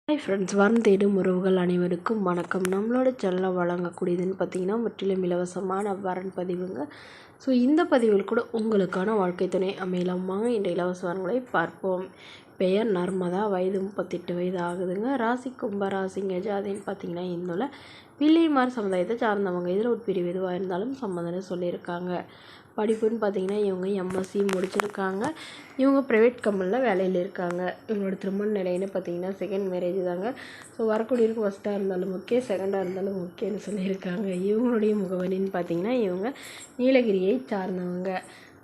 Hi friends, வரம் தேடும் உறவுகள் அனைவருக்கும் வணக்கம். நம்மளோட சேனலில் வழங்கக்கூடியதுன்னு பார்த்தீங்கன்னா முற்றிலும் இலவசமான வரன் பதிவுங்க. ஸோ இந்த பதிவில் கூட உங்களுக்கான வாழ்க்கை துணை அமையலாம். வாங்க இந்த இலவச வரன்களை பார்ப்போம். பெயர் நர்மதா, வயது 38 வயது ஆகுதுங்க. ராசி கும்பராசிங்க. ஜாதின்னு பார்த்தீங்கன்னா இந்துல பிள்ளைமார் சமுதாயத்தை சார்ந்தவங்க. இதில் உட்பிரிவு எதுவாக இருந்தாலும் சம்மந்தம்னு சொல்லியிருக்காங்க. படிப்புன்னு பார்த்தீங்கன்னா இவங்க எம்எஸ்சி முடிச்சிருக்காங்க. இவங்க ப்ரைவேட் கம்பெனியில் வேலையில் இருக்காங்க. இவங்களோட திருமண நிலைன்னு பார்த்தீங்கன்னா செகண்ட் மேரேஜ் தாங்க. ஸோ வரக்கூடியவருக்கு ஃபஸ்ட்டாக இருந்தாலும் ஓகே, செகண்டாக இருந்தாலும் ஓகேன்னு சொல்லியிருக்காங்க. இவங்களுடைய முகவரின்னு பார்த்தீங்கன்னா இவங்க நீலகிரியை சார்ந்தவங்க.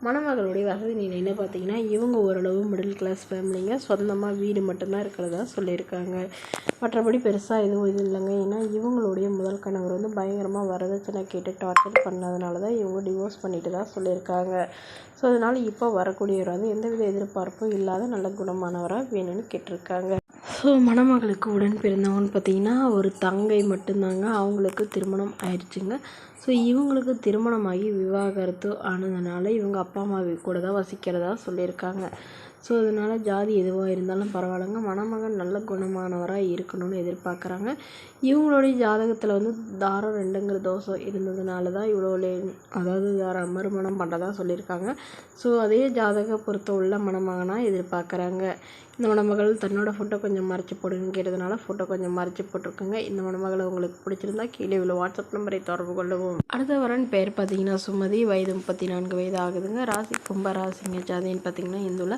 மணமகளுடைய வசதி நிலைன்னு பார்த்தீங்கன்னா இவங்க ஓரளவு மிடில் கிளாஸ் ஃபேமிலிங்க. சொந்தமாக வீடு மட்டும்தான் இருக்கிறதா சொல்லியிருக்காங்க. மற்றபடி பெருசாக எதுவும் இது இல்லைங்க. ஏன்னா இவங்களுடைய முதல் கணவர் பயங்கரமாக வரதட்சணை கேட்டு டார்ச்சர் பண்ணதுனால தான் இவங்க டிவோர்ஸ் பண்ணிட்டு தான் சொல்லியிருக்காங்க. ஸோ அதனால் இப்போ வரக்கூடியவர் எந்தவித எதிர்பார்ப்பும் இல்லாத நல்ல குணமானவராக வேணும்னு கேட்டிருக்காங்க. ஸோ மணமகளுக்கு உடன் பிறந்தவங்கன்னு பார்த்தீங்கன்னா ஒரு தங்கை மட்டும்தாங்க. அவங்களுக்கு திருமணம் ஆயிடுச்சுங்க. ஸோ இவங்களுக்கு திருமணமாகி விவாகரத்து ஆனதுனால இவங்க அப்பா அம்மா கூட தான் வசிக்கிறதா சொல்லியிருக்காங்க. ஸோ அதனால் ஜாதி எதுவாக இருந்தாலும் பரவாயில்லைங்க, மணமகன் நல்ல குணமானவராக இருக்கணும்னு எதிர்பார்க்குறாங்க. இவங்களுடைய ஜாதகத்தில் தாரம் 2ங்கிற தோஷம் இருந்ததுனால தான் இவ்வளோ அதாவது மறுமணம் பண்ணுறதா சொல்லியிருக்காங்க. ஸோ அதே ஜாதக பொறுத்த உள்ள மணமகனாக எதிர்பார்க்குறாங்க. இந்த மணமகள் தன்னோட ஃபோட்டோ கொஞ்சம் மறைச்சி போடுன்னு கேட்டதுனால ஃபோட்டோ கொஞ்சம் மறைச்சி போட்டிருக்குங்க. இந்த மணமகளை உங்களுக்கு பிடிச்சிருந்தா கீழே உள்ள வாட்ஸ்அப் நம்பரை தொடர்பு கொள்ளவும். அடுத்த வரன் பேர் பார்த்தீங்கன்னா சுமதி, வயது 34 வயது ஆகுதுங்க. ராசி கும்பராசிங்க. ஜாதின்னு பார்த்தீங்கன்னா இந்துல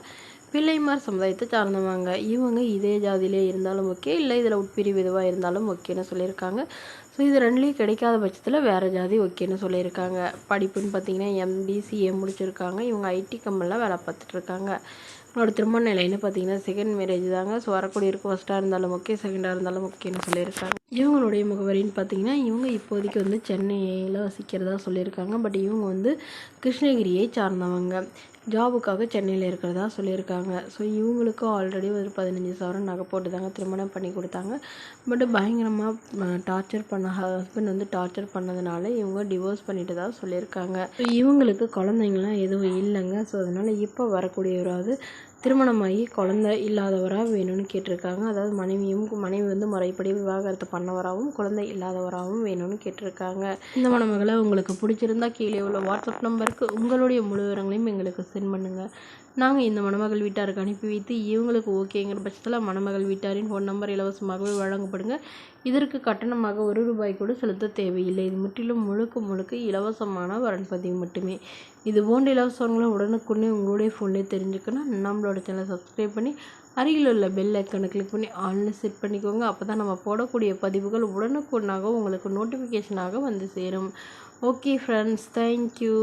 பிள்ளைமார் சமுதாயத்தை சார்ந்தவங்க. இவங்க இதே ஜாதியிலே இருந்தாலும் ஓகே, இல்லை இதில் உட்பிரிவு எதுவாக இருந்தாலும் ஓகேன்னு சொல்லியிருக்காங்க. ஸோ இது ரெண்டுலேயும் கிடைக்காத பட்சத்தில் வேறு ஜாதி ஓகேன்னு சொல்லியிருக்காங்க. படிப்புன்னு பார்த்தீங்கன்னா MD/CA முடிச்சிருக்காங்க. இவங்க ஐடி கம்பெனியில் வேலை பார்த்துட்ருக்காங்க. அவங்களோட திருமண நிலைன்னு பார்த்தீங்கன்னா செகண்ட் மேரேஜ் தாங்க. ஸோ வரக்கூடியவருக்கு ஃபஸ்ட்டாக இருந்தாலும் ஓகே, செகண்டாக இருந்தாலும் ஓகேன்னு சொல்லியிருக்காங்க. இவங்களுடைய முகவரின்னு பார்த்தீங்கன்னா இவங்க இப்போதைக்கு சென்னையில் வசிக்கிறதா சொல்லியிருக்காங்க. பட் இவங்க கிருஷ்ணகிரியை சார்ந்தவங்க. ஜாபுக்காக சென்னையில் இருக்கிறதா சொல்லியிருக்காங்க. ஸோ இவங்களுக்கு ஆல்ரெடி ஒரு 15,000 நகை போட்டு தாங்க திருமணம் பண்ணி கொடுத்தாங்க. பட் பயங்கரமாக டார்ச்சர் ஹஸ்பண்ட் டார்ச்சர் பண்ணதுனால இவங்க டிவோர்ஸ் பண்ணிட்டு தான் சொல்லியிருக்காங்க. ஸோ இவங்களுக்கு குழந்தைங்களாம் எதுவும் இல்லைங்க. ஸோ அதனால் இப்போ வரக்கூடியவராவது திருமணமாகி குழந்தை இல்லாதவராக வேணும்னு கேட்டிருக்காங்க. அதாவது மனைவி முறைப்படி விவாகரத்து பண்ணவராகவும் குழந்தை இல்லாதவராகவும் வேணும்னு கேட்டிருக்காங்க. இந்த மணமகளை உங்களுக்கு பிடிச்சிருந்தா கீழே உள்ள வாட்ஸ்அப் நம்பருக்கு உங்களுடைய முழு விவரங்களையும் எங்களுக்கு சென்ட் பண்ணுங்கள். நாங்கள் இந்த மணமகள் வீட்டாருக்கு அனுப்பி வைத்து இவங்களுக்கு ஓகேங்கிற பட்சத்தில் மணமகள் வீட்டாரின் ஃபோன் நம்பர் இலவசமாகவே வழங்கப்படுங்க. இதற்கு கட்டணமாக ₹1 கூட செலுத்த தேவையில்லை. இது முற்றிலும் முழுக்க இலவசமான வரன் பதிவு மட்டுமே. இது போன்ற இலவசங்களை உடனுக்குடனே உங்களுடைய ஃபோன்லேயே தெரிஞ்சுக்கணும். நம்மளோட சேனலை சப்ஸ்கிரைப் பண்ணி அருகில் உள்ள பெல் ஐக்கனை கிளிக் பண்ணி ஆல்னு செட் பண்ணிக்கோங்க. அப்போ தான் நம்ம போடக்கூடிய பதிவுகள் உடனுக்குடனாக உங்களுக்கு நோட்டிஃபிகேஷனாக வந்து சேரும். Okay friends, thank you.